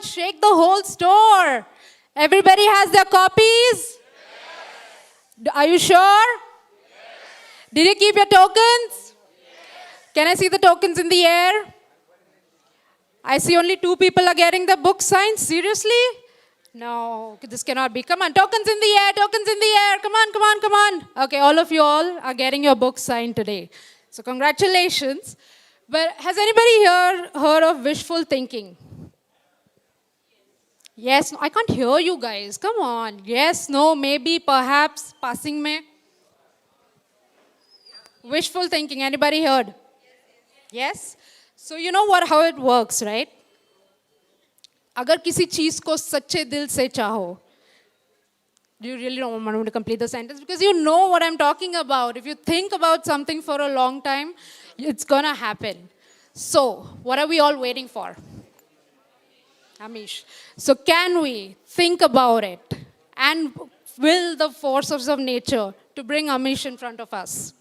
on, shake the whole store. Everybody has their copies? Are you sure? Did you keep your tokens? Can I see the tokens in the air? I see only 2 people are getting the book signed. Seriously? No, this cannot be. Come on, tokens in the air, tokens in the air. Come on, come on, come on. Okay, all of you all are getting your book signed today. So congratulations. But has anybody here heard of wishful thinking? Yes, no, I can't hear you guys. Come on. Yes, no, maybe, perhaps, passing mein. Wishful thinking. Anybody heard? Yes? So you know how it works, right? अगर किसी चीज को सच्चे दिल से चाहो, do you really don't want me to complete the sentence? Because you know what I'm talking about. If you think about something for a long time, it's gonna happen. So, what are we all waiting for? Amish. So can we think about it and will the forces of nature to bring Amish in front of us?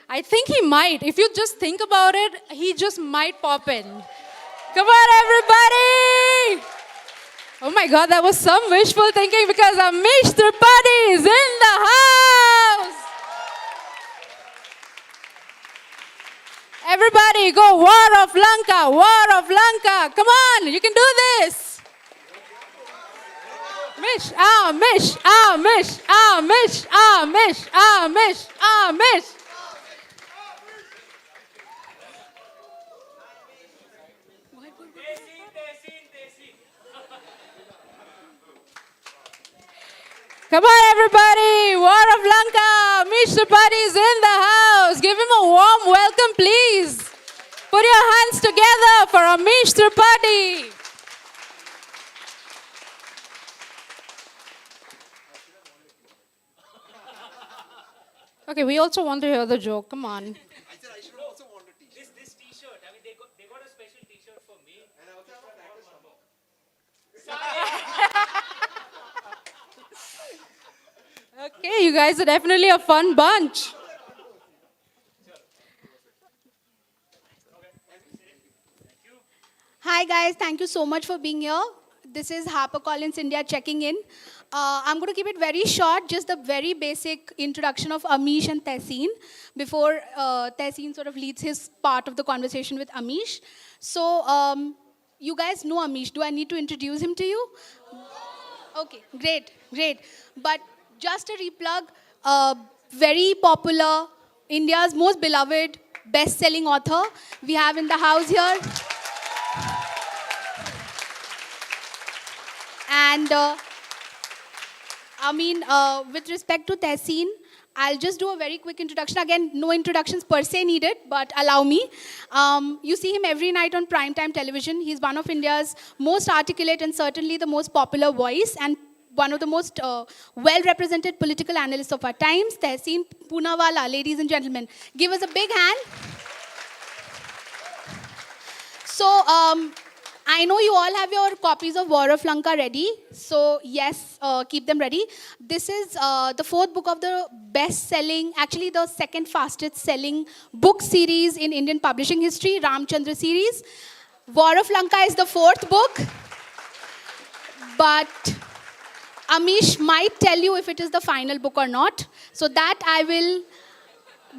I think he might. If you just think about it, he just might pop in. Come on, everybody! Oh my God, that was some wishful thinking because Amish Tripathi is in the house! Everybody go, War of Lanka, War of Lanka. Come on, you can do this. Amish, Amish, Amish, Amish, Amish, Amish, Amish. Come on, everybody! War of Lanka! Amish Tripathi is in the house. Give him a warm welcome, please. Put your hands together for Amish Tripathi. Okay, we also want to hear the joke. Come on. I said I should also want a t-shirt. This t-shirt, I mean, they got a special t-shirt for me. And I also have a package for more. Okay, you guys are definitely a fun bunch. Hi guys, thank you so much for being here. This is HarperCollins India checking in. I'm going to keep it very short, just the very basic introduction of Amish and Tehseen before Tehseen sort of leads his part of the conversation with Amish. So, you guys know Amish. Do I need to introduce him to you? Okay, great, great. But just a replug, very popular, India's most beloved, best-selling author we have in the house here. And with respect to Tehseen, I'll just do a very quick introduction. Again, no introductions per se needed, but allow me. You see him every night on primetime television. He's one of India's most articulate and certainly the most popular voice and one of the most well-represented political analysts of our times, Tehseen Poonawala, ladies and gentlemen. Give us a big hand. So, I know you all have your copies of War of Lanka ready. So, yes, keep them ready. This is the 4th book of the best-selling, actually the 2nd fastest-selling book series in Indian publishing history, Ram Chandra Series. War of Lanka is the 4th book. But Amish might tell you if it is the final book or not. So that I will,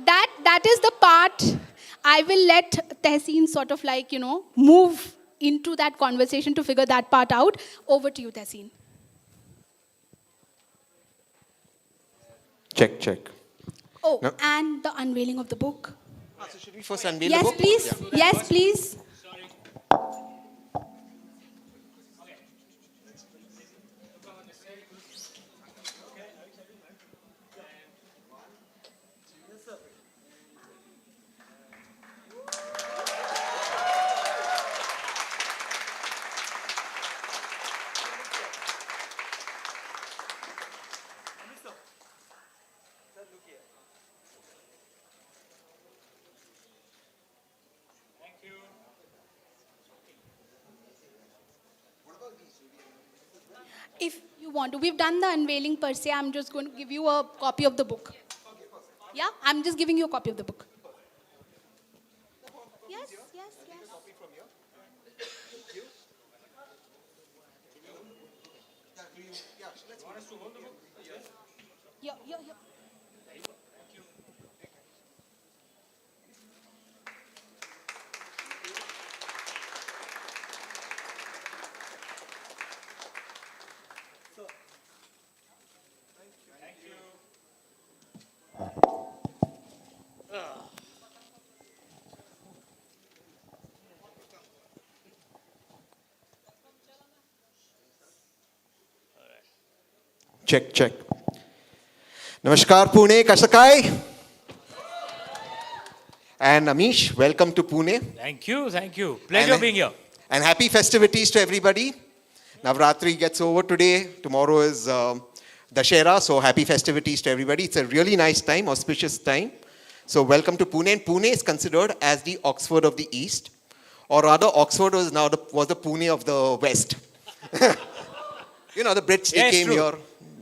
that is the part I will let Tehseen sort of like, move into that conversation to figure that part out. Over to you, Tehseen. Check, check. Oh, No. and the unveiling of the book. So should we first unveil Yes, the book? please. Yeah. Yes, please. If you want to. We've done the unveiling per se. I'm just going to give you a copy of the book. Yeah? I'm just giving you a copy of the book. Yes, yes, yes. Yeah, yeah, yeah. Check, check. Namaskar, Pune, Kasakai. And Amish, welcome to Pune. Thank you, thank you. Pleasure And- being here. And happy festivities to everybody. Navratri gets over today. Tomorrow is Dashera, so happy festivities to everybody. It's a really nice time, auspicious time. So welcome to Pune. And Pune is considered as the Oxford of the East. Or rather, Oxford was the Pune of the West. You know, the Brits, they Yes, came true. here.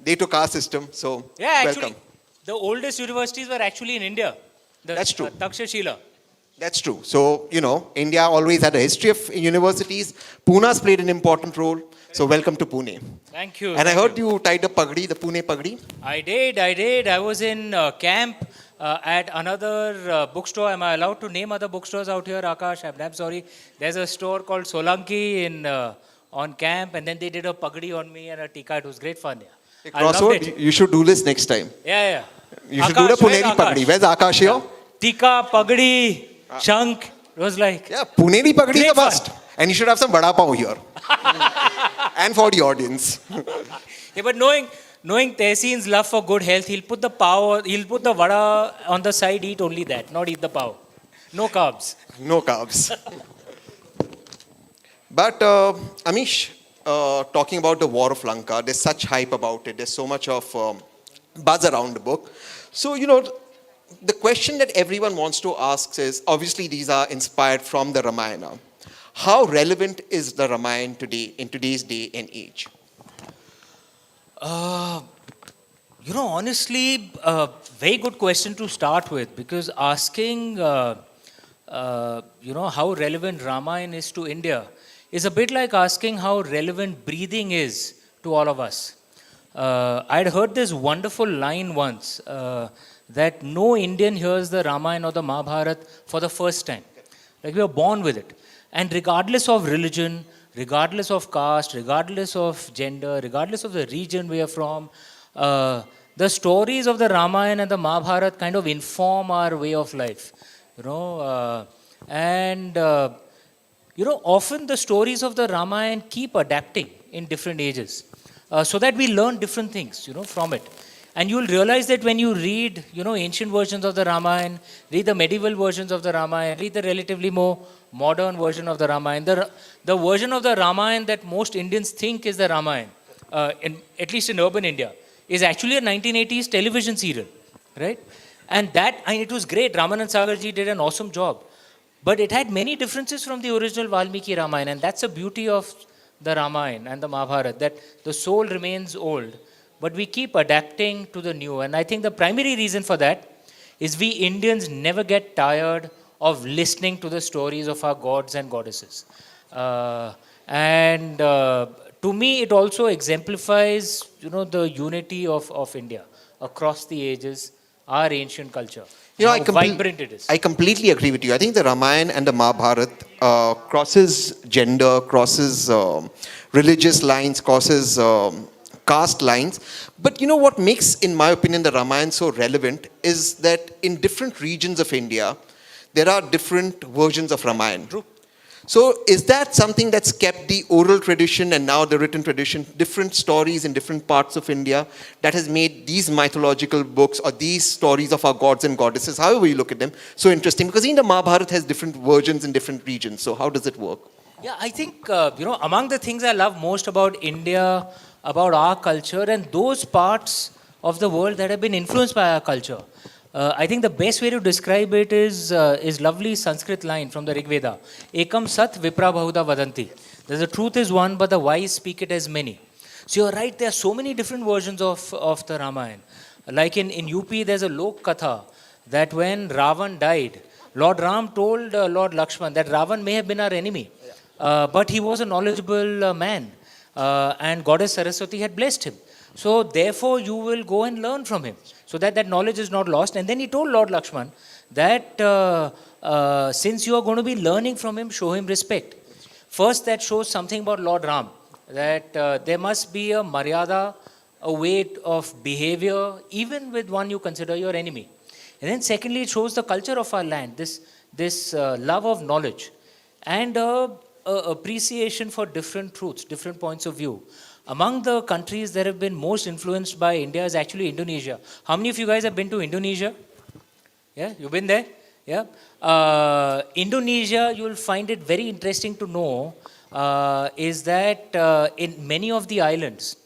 They took our system, so Yeah, actually, welcome. the oldest universities were actually in India. That's true. Takshashila. That's true. So, you know, India always had a history of universities. Pune's played an important role. So welcome to Pune. Thank you. And I thank heard you tied a pagdi, the Pune pagdi. I did. I was in camp at another bookstore. Am I allowed to name other bookstores out here, Akash? I'm sorry. There's a store called Solanki in on camp, and then they did a pagdi on me and a tika. It was great fun. Yeah. I loved Crossroad, it. you should do this next time. Yeah. You should do the Akash, where's Puneri Akash? pagdi. Where's Akash here? Tika, pagdi, shank. It was like, Yeah, Puneri pagdi is Great the best. And you should have some vada pav here. And for the audience. yeah, but knowing Tehseen's love for good health, he'll put the vada on the side, eat only that, not eat the pav. No carbs. No carbs. But Amish, talking about the War of Lanka, there's such hype about it. There's so much of buzz around the book. So, you know, the question that everyone wants to ask is, obviously these are inspired from the Ramayana. How relevant is the Ramayana today, in today's day and age? Honestly, very good question to start with, because asking, how relevant Ramayan is to India is a bit like asking how relevant breathing is to all of us. I'd heard this wonderful line once that no Indian hears the Ramayana or the Mahabharata for the first time. Like, we are born with it. And regardless of religion, regardless of caste, regardless of gender, regardless of the region we are from, the stories of the Ramayana and the Mahabharata kind of inform our way of life. Often the stories of the Ramayana keep adapting in different ages, so that we learn different things, from it. And you'll realize that when you read, ancient versions of the Ramayana, read the medieval versions of the Ramayana, read the relatively more modern version of the Ramayana, the version of the Ramayana that most Indians think is the Ramayana, at least in urban India, is actually a 1980s television serial, right? And it was great. Ramanand Sagarji did an awesome job. But it had many differences from the original Valmiki Ramayana, and that's the beauty of the Ramayana and the Mahabharata, that the soul remains old, but we keep adapting to the new. And I think the primary reason for that is we Indians never get tired of listening to the stories of our gods and goddesses. To me, it also exemplifies, the unity of India across the ages, our ancient culture. How vibrant it is. I completely agree with you. I think the Ramayana and the Mahabharata crosses gender, crosses religious lines, crosses caste lines. But you know what makes, in my opinion, the Ramayana so relevant is that in different regions of India, there are different versions of Ramayana. True. So is that something that's kept the oral tradition and now the written tradition, different stories in different parts of India, that has made these mythological books or these stories of our gods and goddesses, however you look at them, so interesting? Because in the Mahabharata has different versions in different regions. So how does it work? Yeah, I think, among the things I love most about India, about our culture, and those parts of the world that have been influenced by our culture, I think the best way to describe it is lovely Sanskrit line from the Rig Veda. Ekam sat vipra bahuda vadanti. The truth is one, but the wise speak it as many. So you're right, there are so many different versions of the Ramayana. Like in UP, there's a Lok Katha that when Ravan died, Lord Ram told Lord Lakshman that Ravan may have been our enemy, but he was a knowledgeable man, and Goddess Saraswati had blessed him. So therefore, you will go and learn from him, so that that knowledge is not lost. And then he told Lord Lakshman that since you are going to be learning from him, show him respect. First, that shows something about Lord Ram, that there must be a maryada, a way of behavior, even with one you consider your enemy. And then secondly, it shows the culture of our land, this love of knowledge, and appreciation for different truths, different points of view. Among the countries that have been most influenced by India is actually Indonesia. How many of you guys have been to Indonesia? Yeah, you've been there? Yeah. Indonesia, you'll find it very interesting to know is that in many of the islands,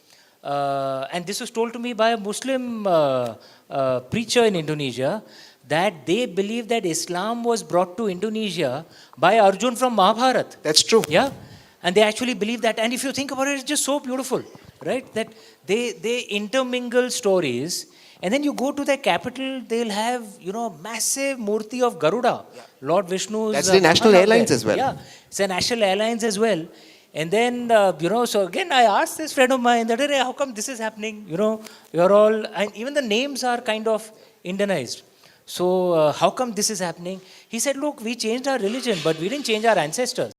and this was told to me by a Muslim preacher in Indonesia, that they believe that Islam was brought to Indonesia by Arjun from Mahabharata. That's true. Yeah. And they actually believe that. And if you think about it, it's just so beautiful, right? That they intermingle stories. And then you go to their capital, they'll have, massive murti of Garuda, Lord Vishnu's. That's the national Vahan out airlines there. as well. Yeah, it's a national airlines as well. And then, so again, I asked this friend of mine that, "Hey, how come this is happening? You're all, and even the names are kind of Indianized. So how come this is happening?" He said, "Look, we changed our religion, but we didn't change our ancestors."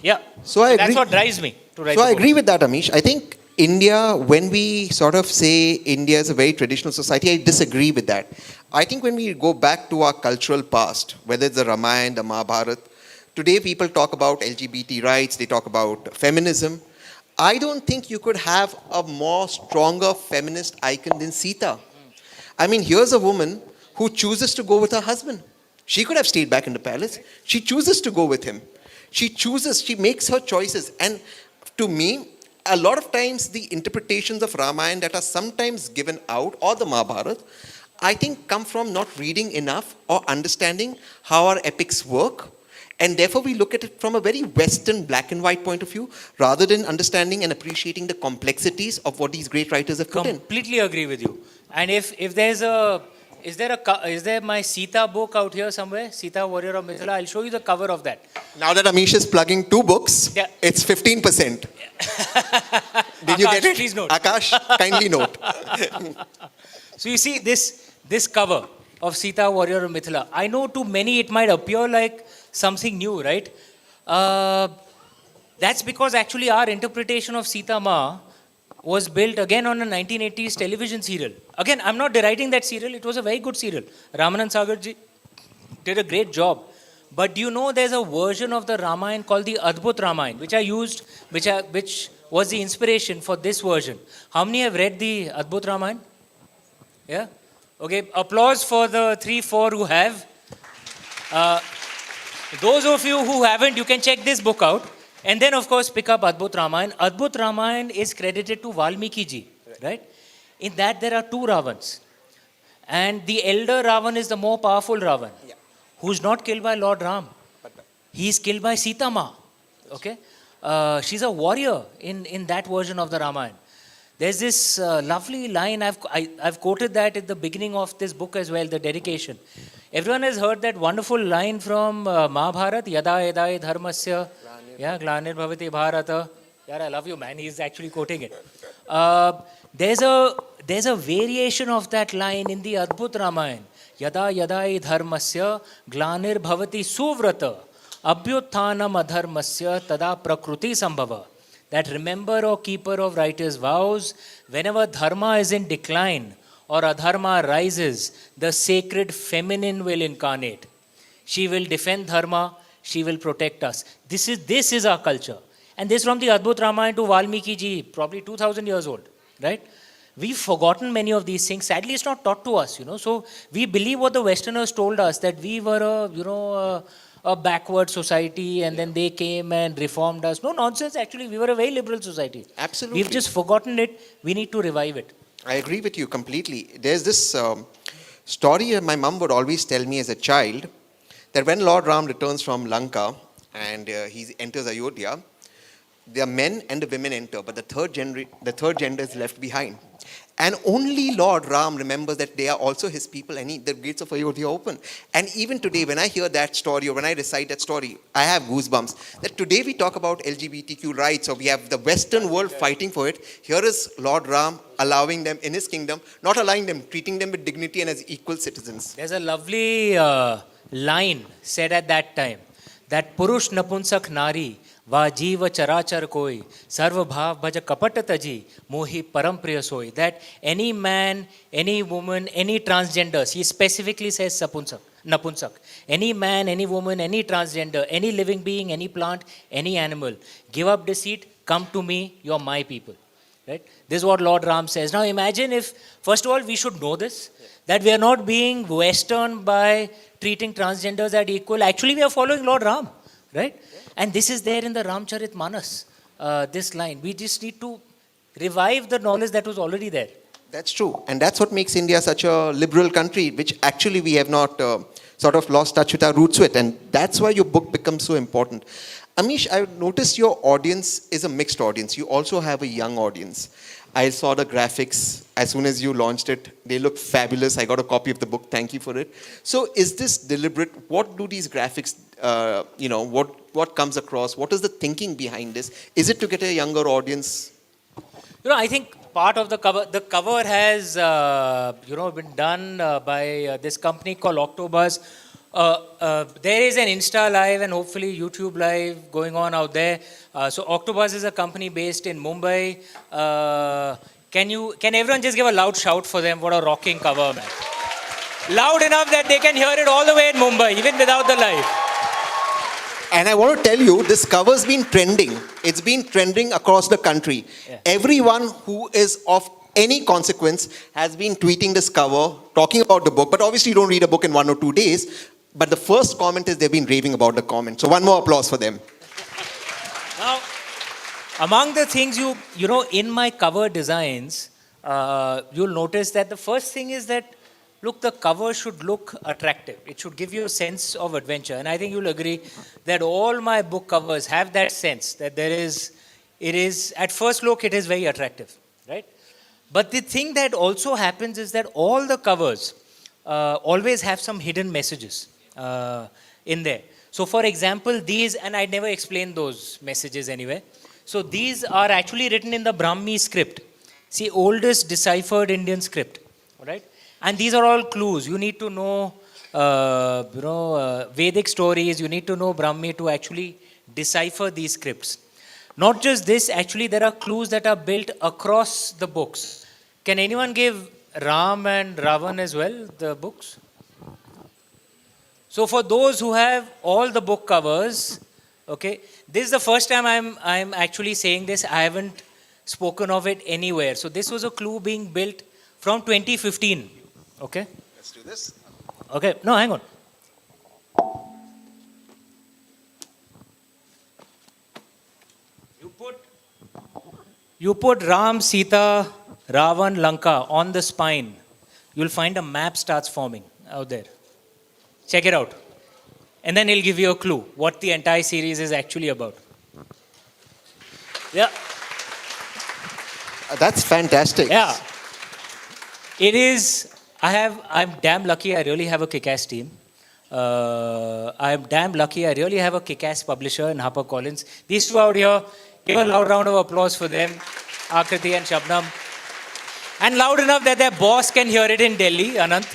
Yeah. So I That's agree. what drives me to write So the I book. agree with that, Amish. I think India, when we sort of say India is a very traditional society, I disagree with that. I think when we go back to our cultural past, whether it's the Ramayan, the Mahabharata, today people talk about LGBT rights, they talk about feminism. I don't think you could have a more stronger feminist icon than Sita. I mean, here's a woman who chooses to go with her husband. She could have stayed back in the palace. She chooses to go with him. She makes her choices. And to me, a lot of times the interpretations of Ramayana that are sometimes given out, or the Mahabharata, I think come from not reading enough or understanding how our epics work. And therefore, we look at it from a very Western black and white point of view, rather than understanding and appreciating the complexities of what these great writers have put in. Completely agree with you. And if there's a is there my Sita book out here somewhere? Sita Warrior of Mithila. I'll show you the cover of that. Now that Amish is plugging 2 books, Yeah. it's 15%. Did you Akash, get it? please note. Akash, kindly note. So you see this cover of Sita Warrior of Mithila. I know to many it might appear like something new, right? That's because actually our interpretation of Sita Ma was built again on a 1980s television serial. Again, I'm not deriding that serial. It was a very good serial. Ramanand Sagar ji did a great job. But do you know there's a version of the Ramayan called the Adbhut Ramayan, which I used, which was the inspiration for this version. How many have read the Adbhut Ramayan? Yeah? Okay, applause for the 3-4 who have. Those of you who haven't, you can check this book out. And then, of course, pick up Adbhut Ramayan. Adbhut Ramayan is credited to Valmiki ji, right? In that, there are 2 Ravans. And the elder Ravan is the more powerful Ravan, who's not killed by Lord Ram. He is killed by Sita Ma. Okay? She's a warrior in that version of the Ramayan. There's this lovely line, I've quoted that at the beginning of this book as well, the dedication. Everyone has heard that wonderful line from Mahabharata, Yada Yada Dharmasya, yeah, Glanir Bhavati Bharata. Yeah, I love you, man. He's actually quoting it. There's a variation of that line in the Adbhut Ramayan. Yada Yada Dharmasya, Glanir Bhavati Suvrata, Abhyuthanam Adharmasya, Tada Prakruti Sambhava. That remember or keeper of writer's vows, whenever dharma is in decline or adharma rises, the sacred feminine will incarnate. She will defend dharma, she will protect us. This is our culture. And this from the Adbhut Ramayan to Valmiki ji, probably 2000 years old, right? We've forgotten many of these things. Sadly, it's not taught to us, So we believe what the Westerners told us, that we were a backward society, and then they came and reformed us. No nonsense, actually. We were a very liberal society. Absolutely. We've just forgotten it. We need to revive it. I agree with you completely. There's this story my mom would always tell me as a child, that when Lord Ram returns from Lanka and he enters Ayodhya, the men and the women enter, but the third gender is left behind. And only Lord Ram remembers that they are also his people, and the gates of Ayodhya open. And even today, when I hear that story or when I recite that story, I have goosebumps. That today we talk about LGBTQ rights, or we have the Western world fighting for it. Here is Lord Ram allowing them in his kingdom, not allowing them, treating them with dignity and as equal citizens. There's a lovely line said at that time, that Purush Napunsak Nari Va Jiva Charachar Koi Sarva Bhav Bhaja Kapat Taji Mohi Param Priya Soi. That any man, any woman, any transgenders, he specifically says Napunsak. Any man, any woman, any transgender, any living being, any plant, any animal, give up deceit, come to me, you're my people. Right? This is what Lord Ram says. Now imagine if, first of all, we should know this, that we are not being Western by treating transgenders as equal. Actually, we are following Lord Ram, right? And this is there in the Ramcharitmanas, this line. We just need to revive the knowledge that was already there. That's true. And that's what makes India such a liberal country, which actually we have not sort of lost touch with our roots with. And that's why your book becomes so important. Amish, I noticed your audience is a mixed audience. You also have a young audience. I saw the graphics as soon as you launched it. They look fabulous. I got a copy of the book. Thank you for it. So is this deliberate? What do these graphics, what comes across? What is the thinking behind this? Is it to get a younger audience? I think part of the cover has, been done by this company called Octobus, There is an Insta Live and hopefully YouTube Live going on out there. So Octopus is a company based in Mumbai. Can everyone just give a loud shout for them? What a rocking cover, man. Loud enough that they can hear it all the way in Mumbai, even without the live. And I want to tell you, this cover's been trending. It's been trending across the country. Yeah. Everyone who is of any consequence has been tweeting this cover, talking about the book. But obviously, you don't read a book in 1 or 2 days. But the first comment is they've been raving about the comment. So one more applause for them. Now, among the things you know, in my cover designs, you'll notice that the first thing is that, look, the cover should look attractive. It should give you a sense of adventure. And I think you'll agree that all my book covers have that sense that at first look, it is very attractive, right? But the thing that also happens is that all the covers always have some hidden messages in there. So for example, these, and I never explained those messages anyway. So these are actually written in the Brahmi script. See, oldest deciphered Indian script, all right? And these are all clues. You need to know, Vedic stories. You need to know Brahmi to actually decipher these scripts. Not just this, actually, there are clues that are built across the books. Can anyone give Ram and Raavan as well, the books? So for those who have all the book covers, okay, this is the first time I'm actually saying this. I haven't spoken of it anywhere. So this was a clue being built from 2015. Okay? Let's do this. Okay, no, hang on. You put Ram, Sita, Raavan, Lanka on the spine. You'll find a map starts forming out there. Check it out. And then it'll give you a clue what the entire series is actually about. Yeah. That's fantastic. Yeah. It is, I'm damn lucky I really have a kick-ass team. I'm damn lucky I really have a kick-ass publisher in HarperCollins. These two out here, give a loud round of applause for them, Akriti and Shabnam. And loud enough that their boss can hear it in Delhi, Anant.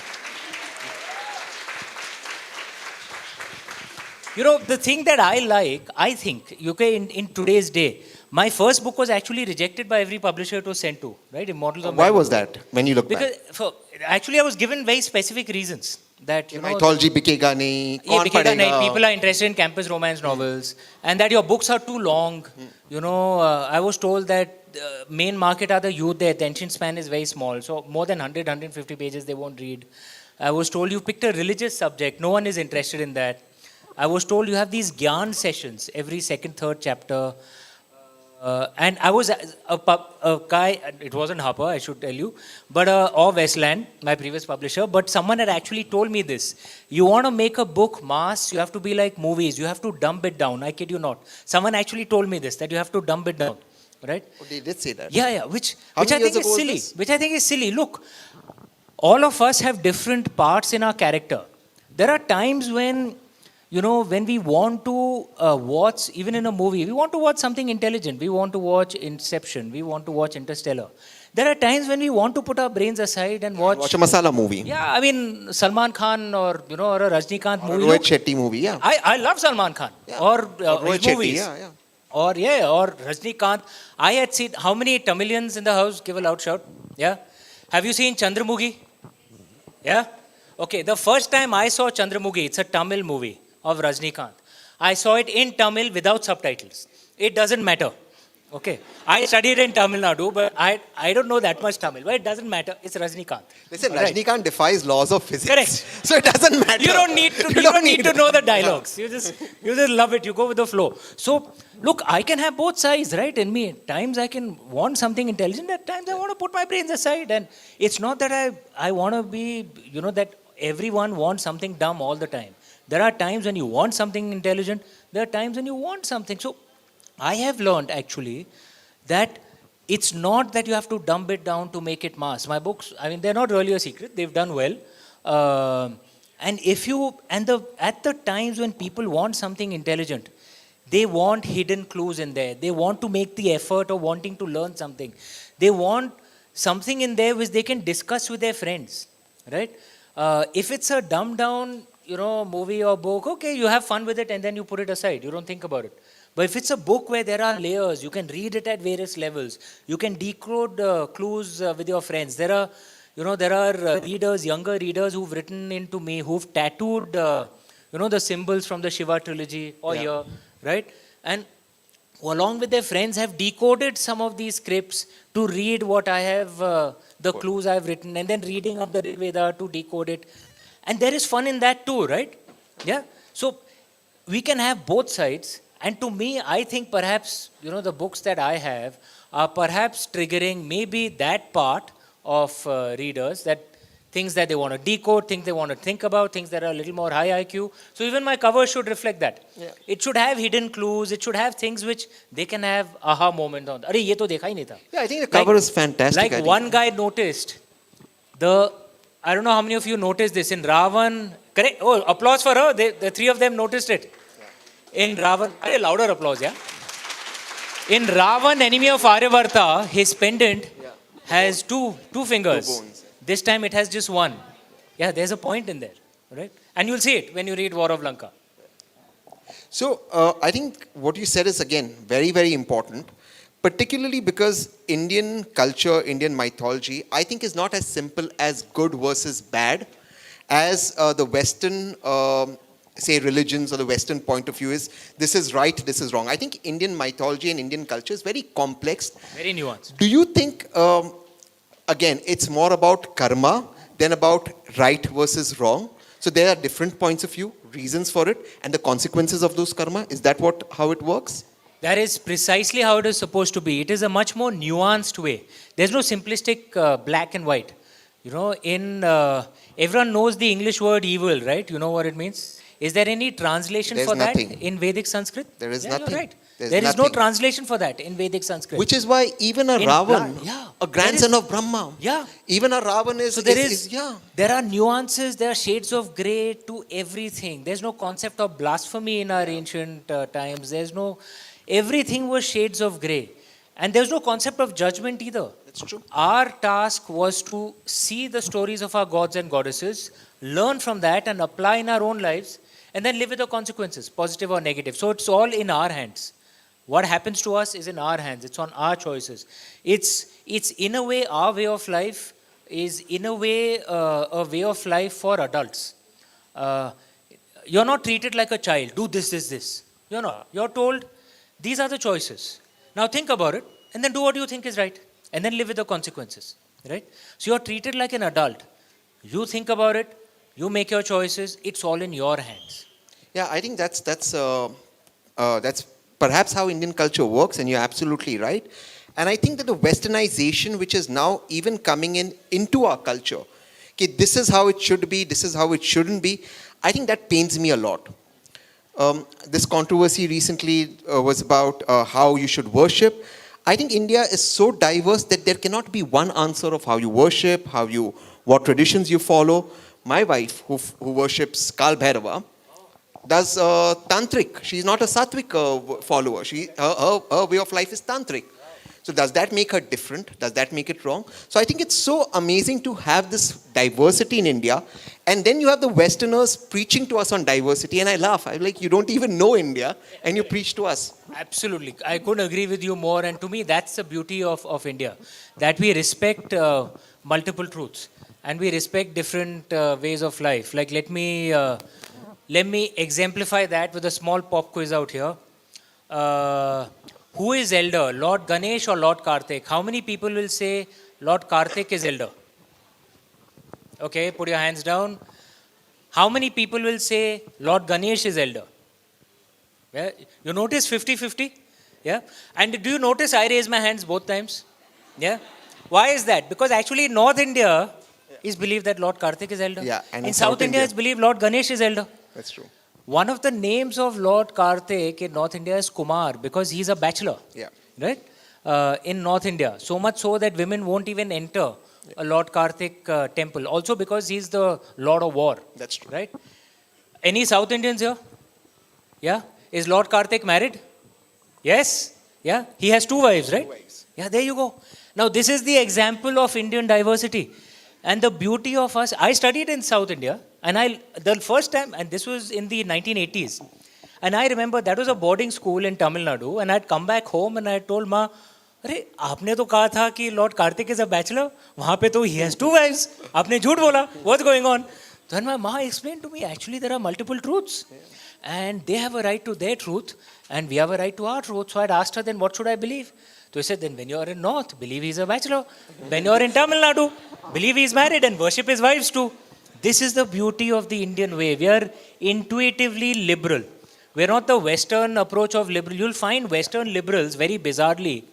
You know, the thing that I like, I think, in today's day, my first book was actually rejected by every publisher it was sent to, right? Immortals of Why Man. was that, when you look back? Because actually I was given very specific reasons. That, you know, mythology bikega nahi, kaun bikega nahi, padhega? people are interested in campus romance novels, and that your books are too long. You know, I was told that main market are the youth, their attention span is very small, so more than 100, 150 pages they won't read. I was told you picked a religious subject, no one is interested in that. I was told you have these Gyan sessions every second, third chapter. And I was a guy, it wasn't Harper, I should tell you, but or Westland, my previous publisher, but someone had actually told me this. You want to make a book mass, you have to be like movies, you have to dumb it down. I kid you not. Someone actually told me this, that you have to dumb it down, right? Oh, they did say that. Yeah, which How I many think years is ago was silly. this? Which I think is silly. Look, all of us have different parts in our character. There are times when, you know, when we want to watch, even in a movie, we want to watch something intelligent. We want to watch Inception. We want to watch Interstellar. There are times when we want to put our brains aside and watch a masala movie. Yeah, I mean, Salman Khan or, you know, or a Rajnikant movie. Rohit Shetty movie, yeah. I love Salman Khan. Yeah. Or Rohit his Shetty, movies. yeah. Or Rajnikant. I had seen, how many Tamilians in the house? Give a loud shout. Yeah. Have you seen Chandramukhi? Yeah. Okay, the first time I saw Chandramukhi, it's a Tamil movie of Rajnikant. I saw it in Tamil without subtitles. It doesn't matter. Okay. I studied in Tamil Nadu, but I don't know that much Tamil. But it doesn't matter. It's Rajnikant. Listen, All right. Rajnikant defies laws of physics. Correct. So it doesn't matter. You don't need to know the dialogues. You just love it. You go with the flow. So look, I can have both sides, right? In me, at times I can want something intelligent. At times I want to put my brains aside. And it's not that I want to be, you know, that everyone wants something dumb all the time. There are times when you want something intelligent. There are times when you want something. So I have learned actually that it's not that you have to dumb it down to make it mass. My books, I mean, they're not really a secret. They've done well. And at the times when people want something intelligent, they want hidden clues in there. They want to make the effort of wanting to learn something. They want something in there which they can discuss with their friends, right? If it's a dumbed down movie or book, okay, you have fun with it and then you put it aside. You don't think about it. But if it's a book where there are layers, you can read it at various levels. You can decode clues with your friends. There are, readers, younger readers who've written into me, who've tattooed, the symbols from the Shiva trilogy or here, right? And who along with their friends have decoded some of these scripts to read what I have, the clues I've written, and then reading up the Rig Veda to decode it. And there is fun in that too, right? Yeah. So we can have both sides. And to me, I think perhaps, the books that I have are perhaps triggering maybe that part of readers, that things that they want to decode, things they want to think about, things that are a little more high IQ. So even my cover should reflect that. Yeah. It should have hidden clues. It should have things which they can have aha moment on. Arey, ye to dekha hi nahi tha. Yeah, I think the cover is fantastic. Like one guy noticed I don't know how many of you noticed this in Raavan. Correct? Oh, applause for her. The three of them noticed it. In Raavan, louder applause, yeah? In Raavan, enemy of Aryavarta, his pendant has two fingers. 2 bones. This time it has just one. Yeah, there's a point in there, right? And you'll see it when you read War of Lanka. So I think what you said is again very, very important, particularly because Indian culture, Indian mythology, I think is not as simple as good versus bad as the Western say religions or the Western point of view is this is right, this is wrong. I think Indian mythology and Indian culture is very complex. Very nuanced. Do you think, again, it's more about karma than about right versus wrong? So there are different points of view, reasons for it, and the consequences of those karma. Is that how it works? That is precisely how it is supposed to be. It is a much more nuanced way. There's no simplistic black and white. Everyone knows the English word evil, right? You know what it means? Is there any translation There's for nothing. that in Vedic Sanskrit? There is yeah, nothing. You're right. There's There is no nothing. translation for that in Vedic Sanskrit. Which is why even a Ravan, a grandson of Brahma, even a Ravan is... So there are nuances, there are shades of grey to everything. There's no concept of blasphemy in our ancient times. Everything was shades of grey. And there's no concept of judgment either. That's true. Our task was to see the stories of our gods and goddesses, learn from that and apply in our own lives, and then live with the consequences, positive or negative. So it's all in our hands. What happens to us is in our hands. It's on our choices. It's in a way, our way of life is in a way a way of life for adults. You're not treated like a child. Do this, this, this. You're not. You're told, these are the choices. Now think about it, and then do what you think is right. And then live with the consequences. Right? So you're treated like an adult. You think about it. You make your choices. It's all in your hands. Yeah, I think that's perhaps how Indian culture works, and you're absolutely right. And I think that the westernization, which is now even coming into our culture, okay, this is how it should be, this is how it shouldn't be, I think that pains me a lot. This controversy recently was about how you should worship. I think India is so diverse that there cannot be one answer of how you worship, what traditions you follow. My wife, who worships Kal Bhairava, does tantric. She's not a sattvic follower. Her way of life is tantric. So does that make her different? Does that make it wrong? So I think it's so amazing to have this diversity in India. And then you have the Westerners preaching to us on diversity. And I laugh. I'm like, you don't even know India and you preach to us. Absolutely. I couldn't agree with you more. And to me, that's the beauty of India. That we respect multiple truths. And we respect different ways of life. Like, let me exemplify that with a small pop quiz out here. Who is elder, Lord Ganesh or Lord Karthik? How many people will say Lord Karthik is elder? Okay, put your hands down. How many people will say Lord Ganesh is elder? Yeah, you notice 50-50? Yeah. And do you notice I raise my hands both times? Yeah. Why is that? Because actually in North India, is believed that Lord Karthik is elder. Yeah, and in South India, it's believed Lord Ganesh is elder. That's true. One of the names of Lord Karthik in North India is Kumar because he's a bachelor. Yeah. Right? In North India. So much so that women won't even enter a Lord Karthik temple. Also because he's the Lord of War. That's true. Right? Any South Indians here? Yeah? Is Lord Karthik married? Yes? Yeah? He has 2 wives, right? 2 wives. Yeah, there you go. Now this is the example of Indian diversity. And the beauty of us, I studied in South India, And the first time, and this was in the 1980s, and I remember that was a boarding school in Tamil Nadu, and I'd come back home and I told Ma, अरे आपने तो कहा था कि Lord Karthik is a bachelor, वहाँ पे तो he has 2 wives, आपने झूठ बोला, what's going on? Then my Ma explained to me, actually there are multiple truths, and they have a right to their truth, and we have a right to our truth. So I'd asked her, then what should I believe? So he said, then when you're in North, believe he's a bachelor. When you're in Tamil Nadu, believe he's married and worship his wives too. This is the beauty of the Indian way. We are intuitively liberal. We're not the Western approach of liberal. You'll find Western liberals, very bizarrely,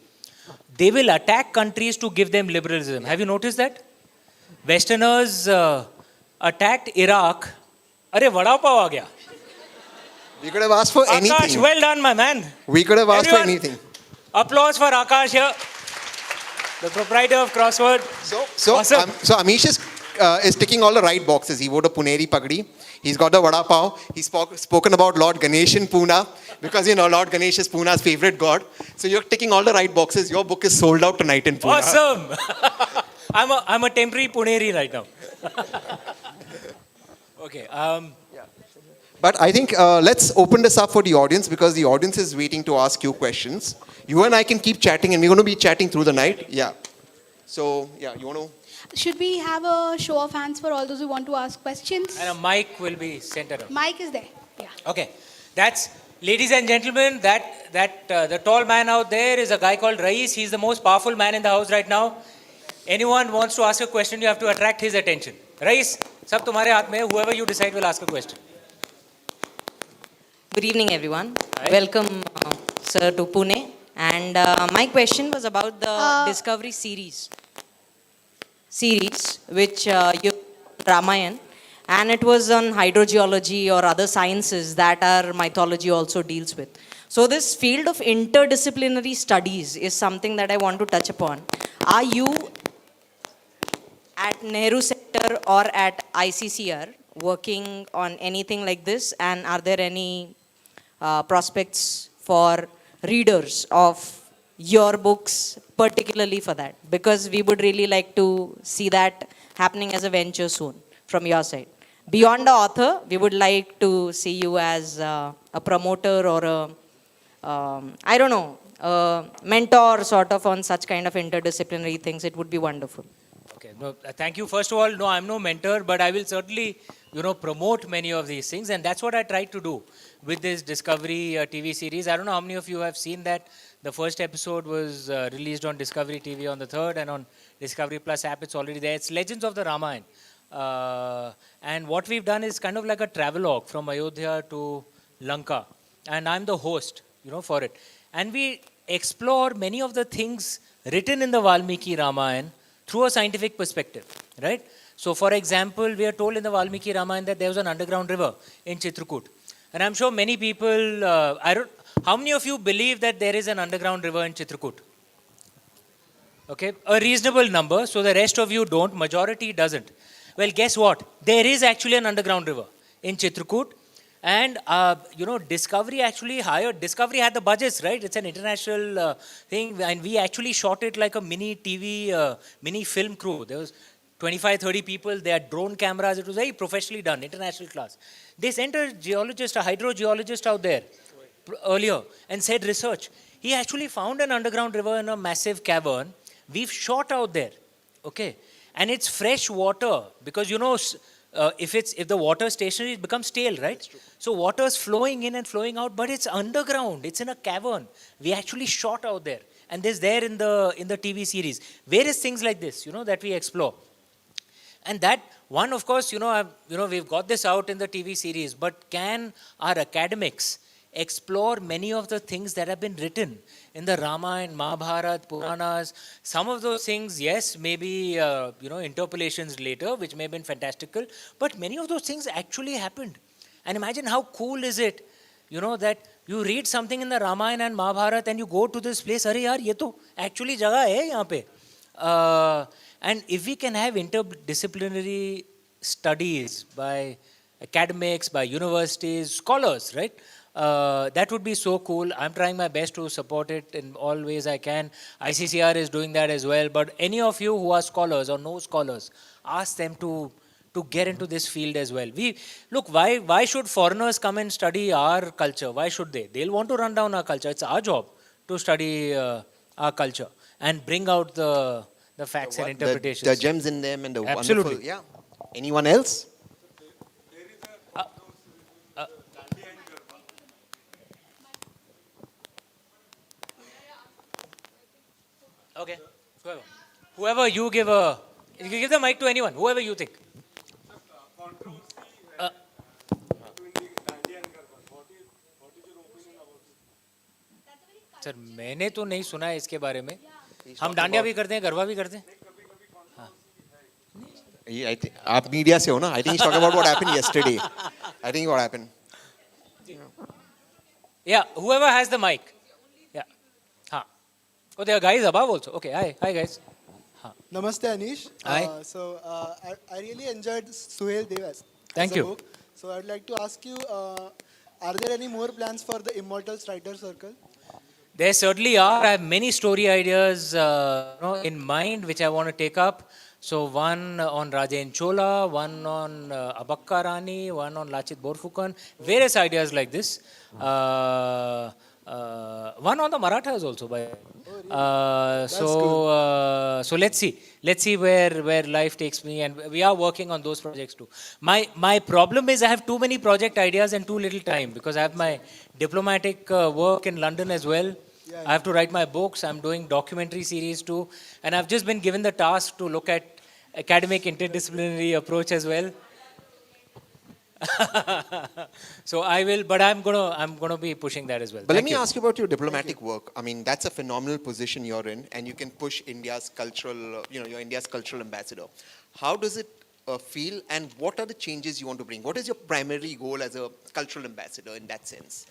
they will attack countries to give them liberalism. Have you noticed that? Westerners attacked Iraq. Arey, vada pav aa gaya. We could have asked for Akash, anything. well done, my man. We could have asked for Everyone, anything. Applause for Akash here, the proprietor of Crossword. So Awesome. Amish is ticking all the right boxes. He wore a Puneri pagdi. He's got the vada pav. He's spoken about Lord Ganesh in Pune because, Lord Ganesh is Pune's favorite god. So you're ticking all the right boxes. Your book is sold out tonight in Pune. Awesome. I'm a temporary Puneri right now. Okay. But I think let's open this up for the audience because the audience is waiting to ask you questions. You and I can keep chatting and we're going to be chatting through the night. Yeah. So, you want to... Should we have a show of hands for all those who want to ask questions? And a mic will be sent around. Mic is there. Yeah. Okay. That's, ladies and gentlemen, the tall man out there is a guy called Rais. He's the most powerful man in the house right now. Anyone wants to ask a question, you have to attract his attention. Rais, sab tumhare haath mein hai. Whoever you decide will ask a question. Good evening, everyone. Hi. Welcome, sir, to Pune. And my question was about the Discovery series, which you Ramayan, and it was on hydrogeology or other sciences that our mythology also deals with. So this field of interdisciplinary studies is something that I want to touch upon. Are you at Nehru Center or at ICCR working on anything like this, and are there any prospects for readers of your books particularly for that? Because we would really like to see that happening as a venture soon from your side. Beyond the author, we would like to see you as a promoter or a mentor sort of on such kind of interdisciplinary things. It would be wonderful. Okay. No, thank you. First of all, no, I'm no mentor, but I will certainly, promote many of these things. And that's what I tried to do with this Discovery TV series. I don't know how many of you have seen that. The first episode was released on Discovery TV on the 3rd, and on Discovery Plus app, it's already there. It's Legends of the Ramayan. And what we've done is kind of like a travelogue from Ayodhya to Lanka. And I'm the host, for it. And we explore many of the things written in the Valmiki Ramayan through a scientific perspective, right? So, for example, we are told in the Valmiki Ramayan that there was an underground river in Chitrakoot. And I'm sure many people, how many of you believe that there is an underground river in Chitrakoot? Okay, a reasonable number, so the rest of you don't, majority doesn't. Well, guess what? There is actually an underground river in Chitrakoot. And, Discovery Discovery had the budgets, right? It's an international thing. And we actually shot it like a mini TV, mini film crew. There was 25, 30 people. They had drone cameras. It was very professionally done, international class. They sent a geologist, a hydrogeologist out there earlier and said research. He actually found an underground river in a massive cavern. We've shot out there, okay? And it's fresh water because, if the water is stationary, it becomes stale, right? So water's flowing in and flowing out, but it's underground. It's in a cavern. We actually shot out there. And this there in the TV series. Various things like this, that we explore. And that one, of course, we've got this out in the TV series, but can our academics explore many of the things that have been written in the Ramayana, Mahabharata, Puranas? Some of those things, yes, maybe, interpolations later, which may have been fantastical, but many of those things actually happened. And imagine how cool is it, that you read something in the Ramayana and Mahabharata and you go to this place, "Arey yaar, ye to actually jagah hai yahan pe." And if we can have interdisciplinary studies by academics, by universities, scholars, right? That would be so cool. I'm trying my best to support it in all ways I can. ICCR is doing that as well. But any of you who are scholars or know scholars, ask them to to get into this field as well. Why should foreigners come and study our culture? Why should they? They'll want to run down our culture. It's our job to study our culture and bring out the facts and interpretations. The gems in them and the Absolutely. wonderful. Yeah. Anyone else? Okay. Whoever you give the mic to anyone. Whoever you think. Sir मैंने तो नहीं सुना है इसके बारे में. हम डांडिया भी करते हैं, गरबा भी करते हैं. आप मीडिया से हो ना? I think he's talking about what happened yesterday. I think what happened. Yeah, whoever has the mic. Yeah. हाँ. Oh, there are guys above also. Okay, hi guys. Namaste Anish. Hi. I really enjoyed Suhail Devas. Thank you. Book. So I'd like to ask you, are there any more plans for the Immortals Writer Circle? There certainly are. I have many story ideas in mind which I want to take up. So one on Rajen Chola, one on Abakka Rani, one on Lachit Borfukan, various ideas like this. One on the Marathas also. So let's see where life takes me, and we are working on those projects too. My problem is I have too many project ideas and too little time, because I have my diplomatic work in London as well. I have to write my books. I'm doing documentary series too, and I've just been given the task to look at academic interdisciplinary approach as well. So I will, but I'm gonna be pushing that as well. But let me ask you about your diplomatic work. I mean, that's a phenomenal position you're in, and you can push India's cultural, you're India's cultural ambassador. How does it feel, and what are the changes you want to bring? What is your primary goal as a cultural ambassador in that sense?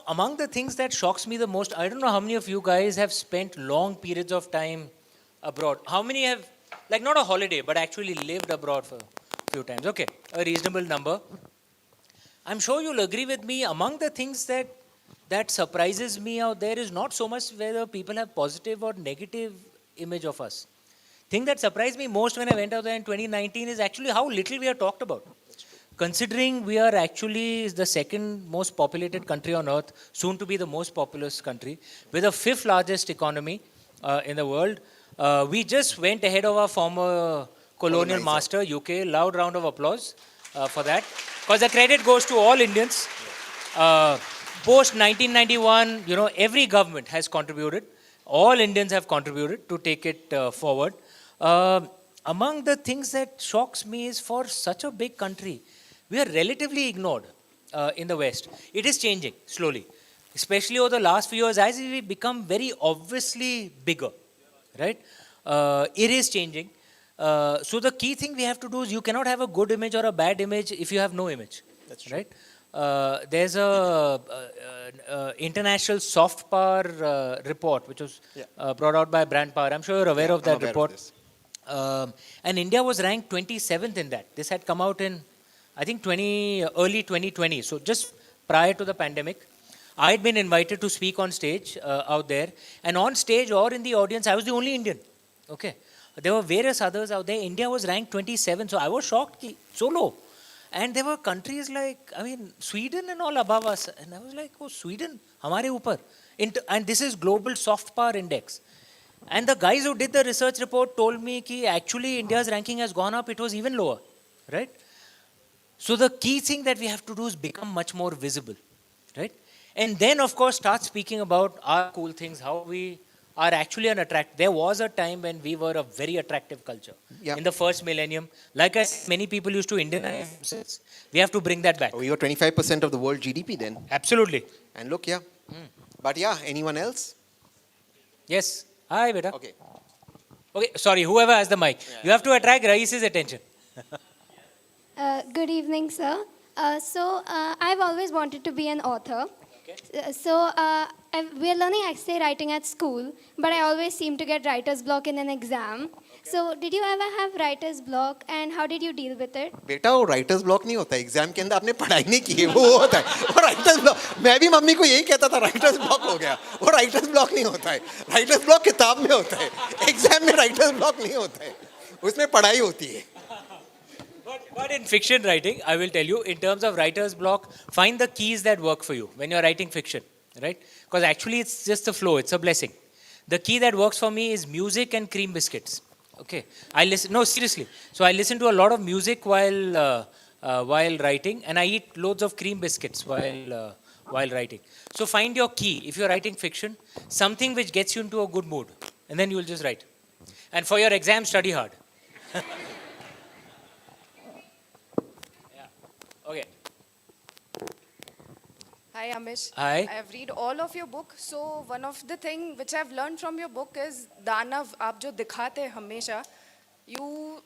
Among the things that shocks me the most, I don't know how many of you guys have spent long periods of time abroad. How many have, like, not a holiday, but actually lived abroad for a few times? Okay, a reasonable number. I'm sure you'll agree with me, among the things that surprises me out there is not so much whether people have positive or negative image of us. Thing that surprised me most when I went out there in 2019 is actually how little we are talked about. Considering we are actually the second most populated country on earth, soon to be the most populous country, with the 5th largest economy in the world, we just went ahead of our former colonial master, UK. Loud round of applause for that. Because the credit goes to all Indians. Post 1991, every government has contributed. All Indians have contributed to take it forward. Among the things that shocks me is, for such a big country, we are relatively ignored in the West. It is changing slowly, especially over the last few years as we become very obviously bigger, right? It is changing. So the key thing we have to do is, you cannot have a good image or a bad image if you have no image. That's right. There's a international soft power report which was brought out by Brand Power. I'm sure you're aware of that report. And India was ranked 27th in that. This had come out in, I think, early 2020. So just prior to the pandemic. I had been invited to speak on stage out there. And on stage or in the audience, I was the only Indian. Okay. There were various others out there. India was ranked 27. So I was shocked, so low. And there were countries like, Sweden and all above us. And I was like, oh, Sweden, hamare upar. And this is Global Soft Power Index. And the guys who did the research report told me that actually India's ranking has gone up. It was even lower, right? So the key thing that we have to do is become much more visible, right? And then, of course, start speaking about our cool things, how we are actually an attract. There was a time when we were a very attractive culture. Yeah. In the first millennium. Like I said, many people used to Indianize themselves. We have to bring that back. Oh, we were 25% of the world GDP then. Absolutely. And look, But anyone else? Yes. Hi, beta. Okay, sorry, whoever has the mic. You have to attract Rais's attention. Good evening, sir. I've always wanted to be an author. We are learning essay writing at school, but I always seem to get writer's block in an exam. So, did you ever have writer's block, and how did you deal with it? बेटा वो writer's block नहीं होता है. Exam के अंदर आपने पढ़ाई नहीं की है, वो होता है. वो writer's block. मैं भी मम्मी को यही कहता था, writer's block हो गया. वो writer's block नहीं होता है. Writer's block किताब में होता है. एग्जाम में writer's block नहीं होता है. उसमें पढ़ाई होती है. But in fiction writing, I will tell you, in terms of writer's block, find the keys that work for you when you're writing fiction, right? Because actually it's just a flow, it's a blessing. The key that works for me is music and cream biscuits. Okay, I listen. No, seriously. So I listen to a lot of music while writing, and I eat loads of cream biscuits while writing. So find your key if you're writing fiction, something which gets you into a good mood, and then you will just write. And for your exam, study hard. Okay. Hi Amish. Hi. I have read all of your book. So one of the thing which I've learned from your book is दानव आप जो दिखाते हैं हमेशा, you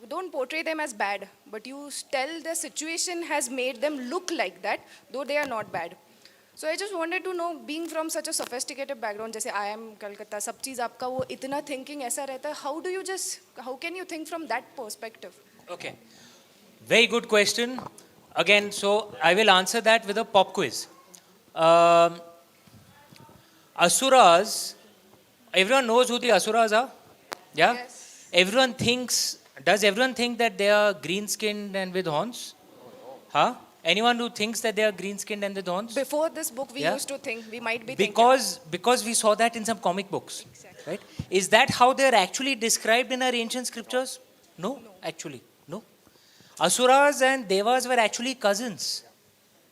don't portray them as bad, but you tell the situation has made them look like that, though they are not bad. So I just wanted to know, being from such a sophisticated background, जैसे I am Calcutta, सब चीज़ आपका वो इतना thinking ऐसा रहता है, how can you think from that perspective? Okay. Very good question. Again, so I will answer that with a pop quiz. Asuras, everyone knows who the Asuras are? Yeah? Yes. Does everyone think that they are green-skinned and with horns? Huh? Anyone who thinks that they are green-skinned and with horns? Before this book, we Yeah. used to think, we might be thinking. Because we saw that in some comic books. Exactly. Right? Is that how they are actually described in our ancient scriptures? No, actually, no. Asuras and Devas were actually cousins.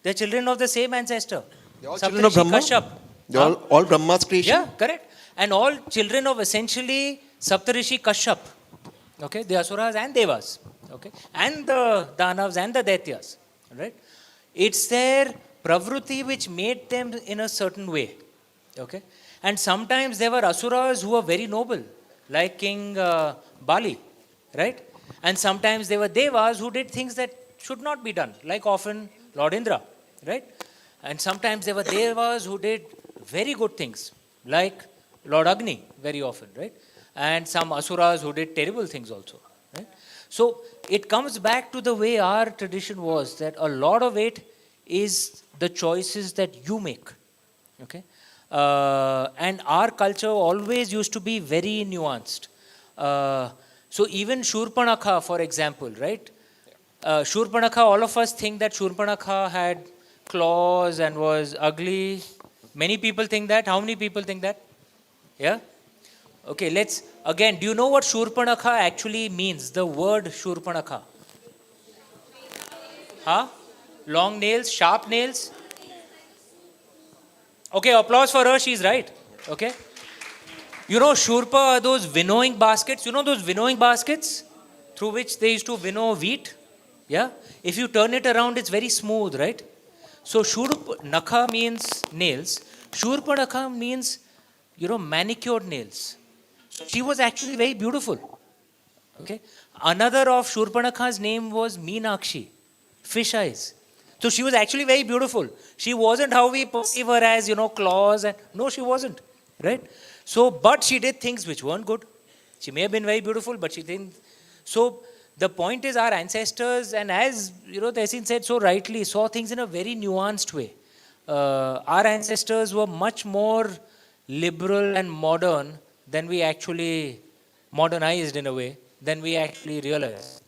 They're children of the same ancestor. They're all children of Saptarishi Brahma? Kashyap. They're all Brahma's creation? Yeah, correct. And all children of essentially Saptarishi Kashyap. Okay, the Asuras and Devas. Okay, and the Danavs and the Daityas. Right? It's their pravruti which made them in a certain way. Okay, and sometimes there were Asuras who were very noble, like King Bali. Right? And sometimes there were Devas who did things that should not be done, like often Lord Indra. Right? And sometimes there were Devas who did very good things, like Lord Agni, very often, right? And some Asuras who did terrible things also, right? So it comes back to the way our tradition was, that a lot of it is the choices that you make, okay? And our culture always used to be very nuanced. So even Shurpanakha, for example, right? Shurpanakha, all of us think that Shurpanakha had claws and was ugly. Many people think that. How many people think that? Yeah? Okay, again, do you know what Shurpanakha actually means? The word Shurpanakha. Huh? Long nails, sharp nails? Okay, applause for her, she's right. Okay? You know, Shurpa are those winnowing baskets. You know those winnowing baskets through which they used to winnow wheat? Yeah? If you turn it around, it's very smooth, right? So Shurpanakha means nails. Shurpanakha means, manicured nails. So she was actually very beautiful. Okay? Another of Shurpanakha's name was Meenakshi, fish eyes. So she was actually very beautiful. She wasn't how we perceive her as, claws. No, she wasn't. Right? So, but she did things which weren't good. She may have been very beautiful, but she didn't. So, the point is, our ancestors, and as Tehseen said so rightly, saw things in a very nuanced way. Our ancestors were much more liberal and modern than we actually modernized in a way, than we actually realized.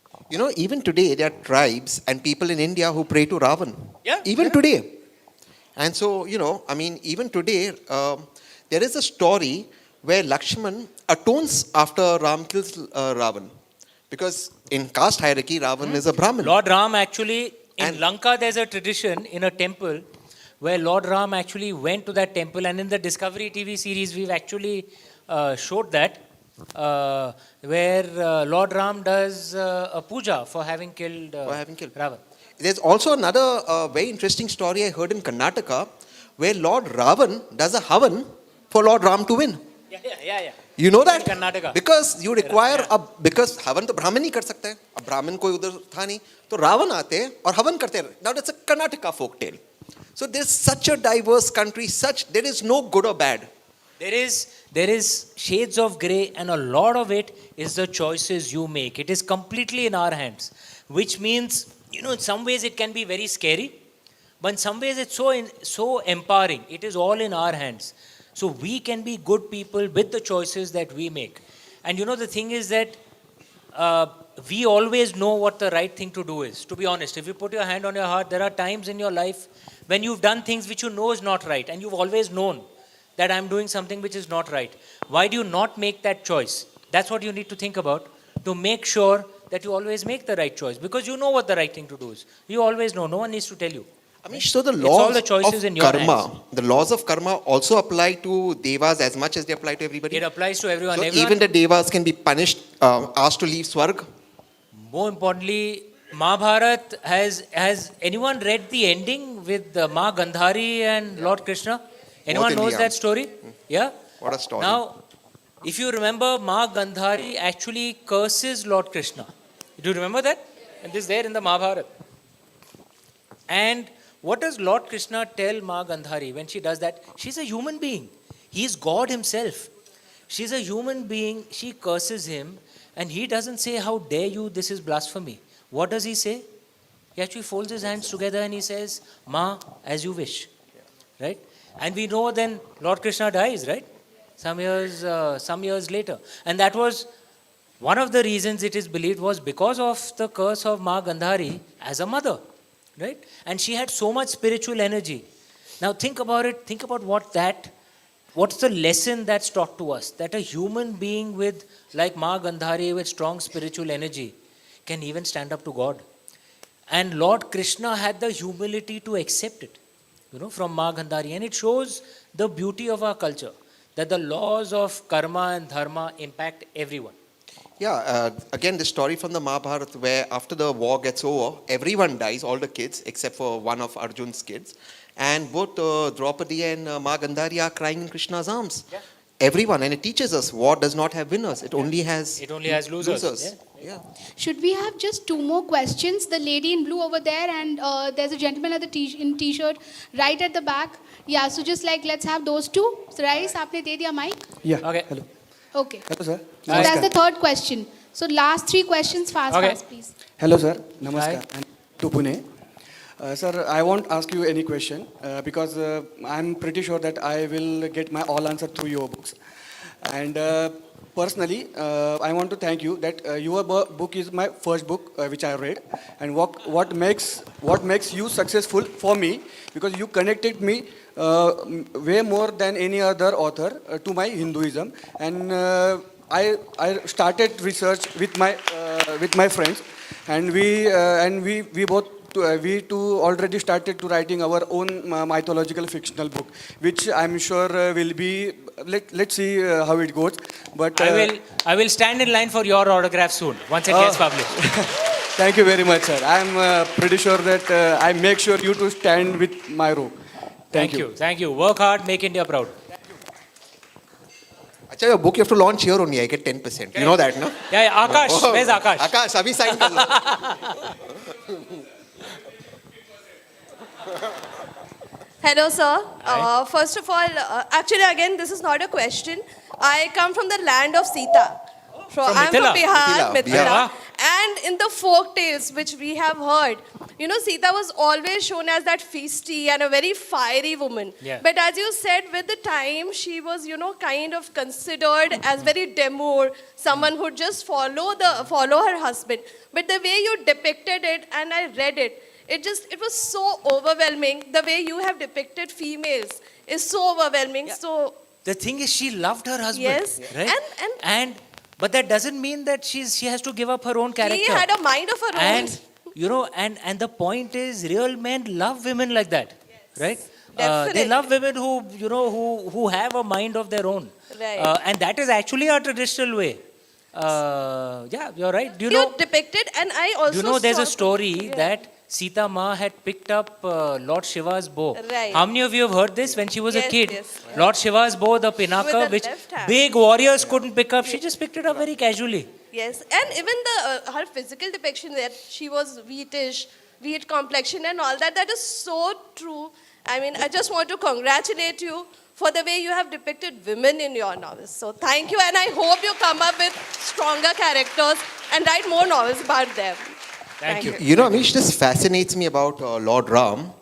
Even today there are tribes and people in India who pray to Ravan. Yeah. Even today. And so, even today, there is a story where Lakshman atones after Ram kills Ravan. Because in caste hierarchy, Ravan is a Brahmin. Lord Ram actually, in Lanka, there's a tradition in a temple where Lord Ram actually went to that temple, and in the Discovery TV series, we've actually showed that, where Lord Ram does a puja for having killed Ravan. There's also another very interesting story I heard in Karnataka, where Lord Ravan does a havan for Lord Ram to win. Yeah. You know that? In Karnataka. Because you require because havan to Brahmin ही कर सकता है. अब Brahmin कोई उधर था नहीं, तो रावण आते हैं और हवन करते हैं. Now that's a Karnataka folk tale. So there's such a diverse country, there is no good or bad. There is shades of grey, and a lot of it is the choices you make. It is completely in our hands, which means, in some ways it can be very scary, but in some ways it's so empowering. It is all in our hands. So we can be good people with the choices that we make. And the thing is that we always know what the right thing to do is. To be honest, if you put your hand on your heart, there are times in your life when you've done things which you know is not right, and you've always known that I'm doing something which is not right. Why do you not make that choice? That's what you need to think about, to make sure that you always make the right choice, because you know what the right thing to do is. You always know. No one needs to tell you. Amish, so the It's all laws the choices of in your karma, hands. the laws of karma also apply to devas as much as they apply to everybody. It applies to everyone. So Everyone- even the devas can be punished, asked to leave Swarg. More importantly, Mahabharat, has anyone read the ending with Ma Gandhari and Lord Krishna? Anyone than knows me, that story? Yeah? What a story. Now, if you remember, Ma Gandhari actually curses Lord Krishna. Do you remember that? And this is there in the Mahabharata. And what does Lord Krishna tell Ma Gandhari when she does that? She's a human being. He is God himself. She's a human being. She curses him. And he doesn't say, how dare you, this is blasphemy. What does he say? He actually folds his hands together and he says, Ma, as you wish. Right? And we know then Lord Krishna dies, right? Some years later. And that was one of the reasons it is believed was because of the curse of Ma Gandhari as a mother. Right? And she had so much spiritual energy. Now think about it. Think about what's the lesson that's taught to us? That a human being like Ma Gandhari with strong spiritual energy can even stand up to God. And Lord Krishna had the humility to accept it, from Ma Gandhari. And it shows the beauty of our culture, that the laws of karma and dharma impact everyone. Yeah, again, the story from the Mahabharata where after the war gets over, everyone dies, all the kids, except for one of Arjun's kids. And both Draupadi and Ma Gandhari are crying in Krishna's arms. Yeah. Everyone. And it teaches us war does not have winners. It only has losers. Yeah. Should we have just two more questions? The lady in blue over there, and there's a gentleman at the in t-shirt right at the back. Yeah, so just let's have those two. So, Rais, aapne de diya mic? Yeah. Okay. Hello. Okay. Hello, sir. So that's the third question. So last three questions fast, please. Hello, sir. Namaskar. Hi. And to Pune. Sir, I won't ask you any question because I'm pretty sure that I will get my all answer through your books. And personally, I want to thank you that your book is my first book which I read, and what makes you successful for me, because you connected me way more than any other author to my Hinduism, and I started research with my friends, and we both. We too already started to writing our own mythological fictional book, which I'm sure will be. Let's see how it goes. But I will stand in line for your autograph soon once it gets published. Thank you very much, sir. I'm pretty sure that I make sure you to stand with my row. Thank you. Thank you. Work hard, make India proud. Achha, your book you have to launch here only. I get 10%. You know that, no? Yeah, Akash. Where's Akash? Akash, abhi sign kar lo. Hello, sir. Hi. First of all, actually, again, this is not a question. I come from the land of Sita. I'm Mithila? from Bihar, Mithila. Mithila. And in the folk tales which we have heard, Sita was always shown as that feisty and a very fiery woman. Yeah. But as you said, with the time, she was, kind of considered as very demure, someone who just follow her husband. But the way you depicted it, and I read it, it was so overwhelming. The way you have depicted females is so overwhelming. Yeah. So The thing is, she loved her husband. Yes. Right? But that doesn't mean that she has to give up her own character. she had a mind of her own. And the point is, real men love women like that, right? They Definitely. love women who have a mind of their own, Right. and that is actually our traditional way. Yeah, you're right. Do you You know? depicted, and I also There's a saw- story Yeah. that Sita Ma had picked up Lord Shiva's bow. Right. How many of you have heard this when she was a Yes, kid? yes. Lord Shiva's bow, the pinaka, With the which left hand. big warriors couldn't pick up. She just picked it up very casually. Yes, and even her physical depiction that she was wheat complexion and all that, that is so true. I mean, I just want to congratulate you for the way you have depicted women in your novels. So thank you, and I hope you come up with stronger characters and write more novels about them. Thank you. You know, Amish, this fascinates me about Lord Ram.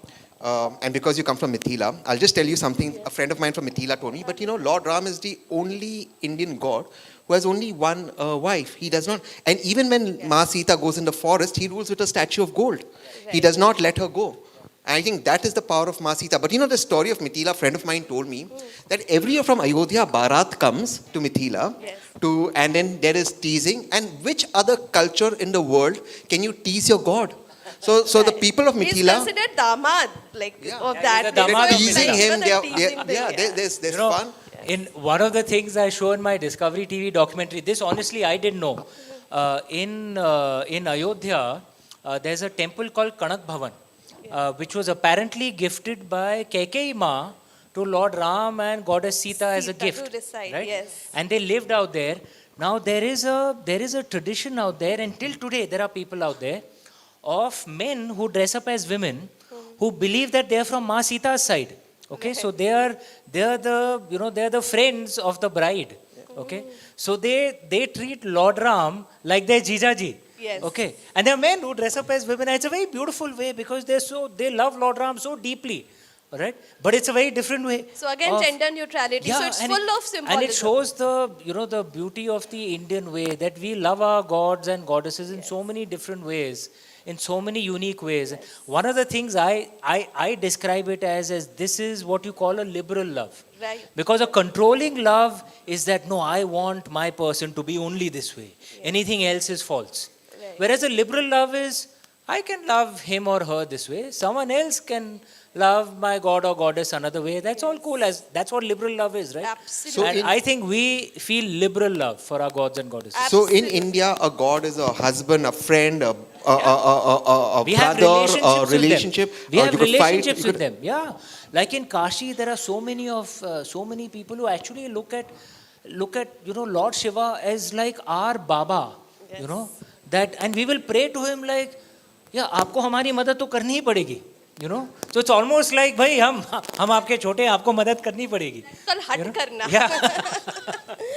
and because you come from Mithila, I'll just tell you something a friend of mine from Mithila told me. But you know, Lord Ram is the only Indian god who has only one wife. He does not, and even when Ma Sita goes in the forest, he rules with a statue of gold. He does not let her go. And I think that is the power of Ma Sita. But you know, the story of Mithila, a friend of mine told me that every year from Ayodhya, Bharat comes to Mithila, and then there is teasing. And which other culture in the world can you tease your god? So the people of He's Mithila, considered damad, like of that. he's a damad Because of teasing like, him, the teasing thing, there's You know, fun. in one of the things I show in my Discovery TV documentary, this honestly I didn't know. In Ayodhya, there's a temple called Kanak Bhavan, which was apparently gifted by Kaikeyi Ma to Lord Ram and Goddess Sita as a Sita gift. to decide, right? yes. And they lived out there. Now there is a tradition out there, and till today there are people out there of men who dress up as women who believe that they are from Ma Sita's side. Okay, so they are the friends of the bride. Okay, so they treat Lord Ram like their jijaji. Yes. Okay, and there are men who dress up as women. And it's a very beautiful way because they love Lord Ram so deeply. All right, but it's a very different way. So again, gender neutrality. So it's and full of symbolism. And it shows the beauty of the Indian way, that we love our gods and goddesses in so many different ways, in so many unique ways. And one of the things I describe it as this is what you call a liberal love. Right. Because a controlling love is that, no, I want my person to be only this way. Anything else is false. Right. Whereas a liberal love is, I can love him or her this way. Someone else can love my god or goddess another way. That's all cool. That's what liberal love is, right? Absolutely. And I think we feel liberal love for our gods and goddesses. So in India, a god is a husband, a friend, a We have brother, a relationships with relationship. them. We or have you could fight, relationships you with could- them. Yeah, like in Kashi, there are so many people who actually look at Lord Shiva as like our Baba. You know that, and we will pray to him like, yeah, आपको हमारी मदद तो करनी ही पड़ेगी. You know, so it's almost like, भाई हम आपके छोटे हैं, आपको मदद करनी पड़ेगी. कल हट करना. Yeah.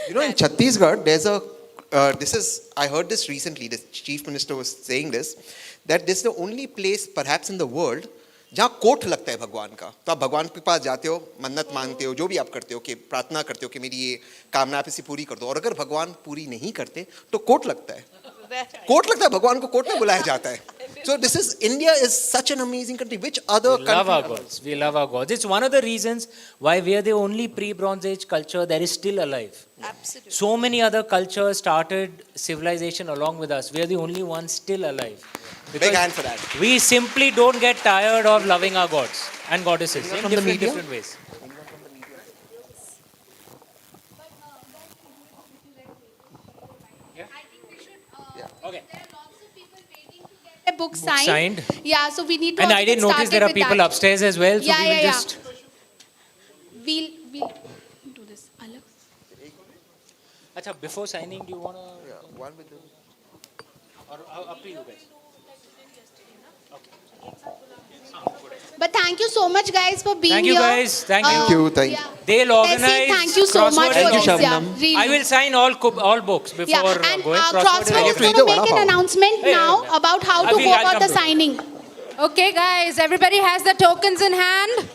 You know, in Chhattisgarh, there's a, I heard this recently, the chief minister was saying this, that this is the only place perhaps in the world जहाँ कोट लगता है भगवान का. तो आप भगवान के पास जाते हो, मन्नत मांगते हो, जो भी आप करते हो, कि प्रार्थना करते हो कि मेरी ये कामना आप इसे पूरी कर दो. और अगर भगवान पूरी नहीं करते तो कोट लगता है. कोट लगता है, भगवान को कोट में बुलाया जाता है. So this is, India is such an amazing country. Which other country? Love our gods. We love our gods. It's one of the reasons why we are the only pre-Bronze Age culture that is still alive. Absolutely. So many other cultures started civilization along with us. We are the only ones still alive. Big hand for that. We simply don't get tired of loving our gods and goddesses in different ways. Okay. A book signed. Signed. Yeah, so we need to And also I didn't get notice there are started with people that. upstairs as well. So Yeah, we will yeah, yeah. just. We'll do this. Alag. Achha, before signing, do you want to? One with the... Or up to you guys. But thank you so much, guys, for being Thank you, here. guys. Thank you. Thank you, thank you. Yeah. They'll organize. Tessie, thank you so much crossword for Thank you, this. Yeah, Shabnam. really. I will sign all books before Yeah, and going. Crossword is is going Frida to make Vada an Pav. announcement Hey, now yeah. about how I to will- go I'll about come the to it. signing. Okay, guys, everybody has the tokens in hand.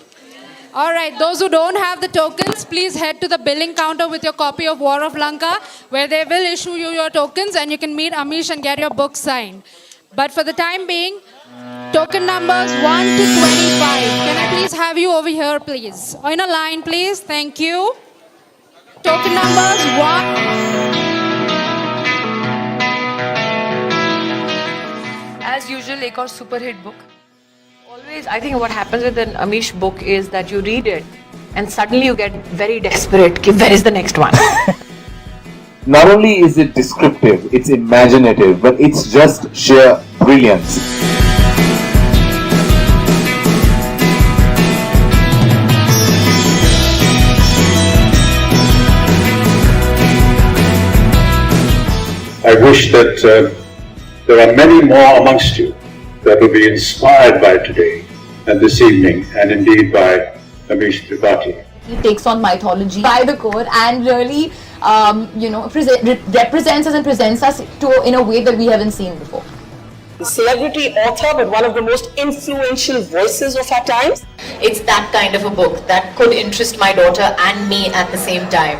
All right, those who don't have the tokens, please head to the billing counter with your copy of War of Lanka, where they will issue you your tokens and you can meet Amish and get your book signed. But for the time being, token numbers 1 to 25. Can I please have you over here, please? In a line, please. Thank you. Token numbers 1. As usual, एक और super hit book. Always, I think what happens with an Amish book is that you read it and suddenly you get very desperate. Ki, where is the next one? Not only is it descriptive, it's imaginative, but it's just sheer brilliance. I wish that there are many more amongst you that will be inspired by today and this evening, and indeed by Amish Tripathi. He takes on mythology by the core and really, represents us and presents us in a way that we haven't seen before. the celebrity author, but one of the most influential voices of our times. It's that kind of a book that could interest my daughter and me at the same time.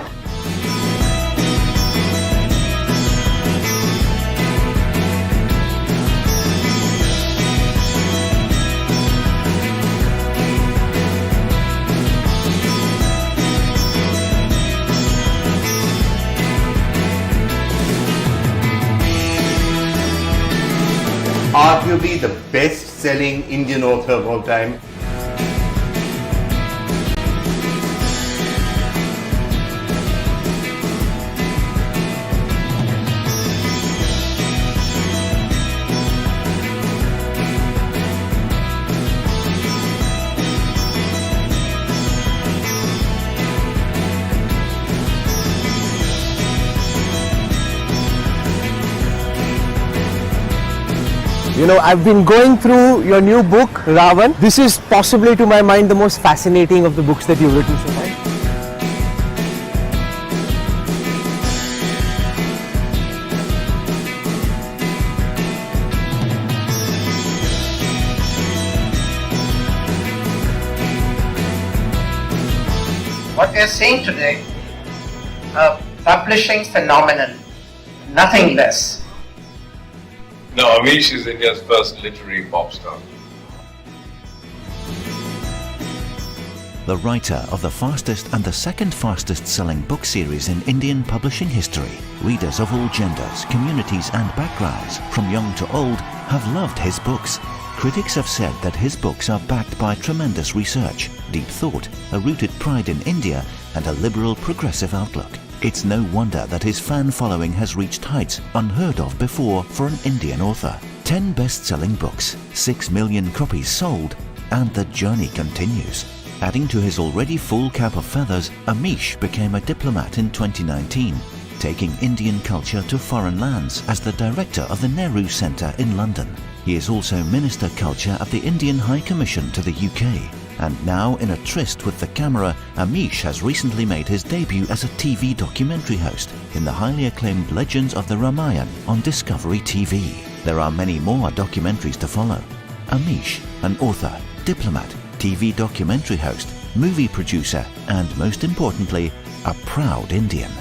Arguably the best-selling Indian author of all time. You know, I've been going through your new book, Raavan. This is possibly, to my mind, the most fascinating of the books that you've written so far. What we are seeing today, a publishing phenomenon, nothing less. No, Amish is India's first literary pop star. The writer of the fastest and the second fastest selling book series in Indian publishing history. Readers of all genders, communities and backgrounds, from young to old, have loved his books. Critics have said that his books are backed by tremendous research, deep thought, a rooted pride in India and a liberal progressive outlook. It's no wonder that his fan following has reached heights unheard of before for an Indian author. 10 best-selling books, 6 million copies sold, and the journey continues. Adding to his already full cap of feathers, Amish became a diplomat in 2019, taking Indian culture to foreign lands as the director of the Nehru Centre in London. He is also Minister Culture at the Indian High Commission to the UK. And now, in a tryst with the camera, Amish has recently made his debut as a TV documentary host in the highly acclaimed Legends of the Ramayan on Discovery TV. There are many more documentaries to follow. Amish, an author, diplomat, TV documentary host, movie producer, and most importantly, a proud Indian.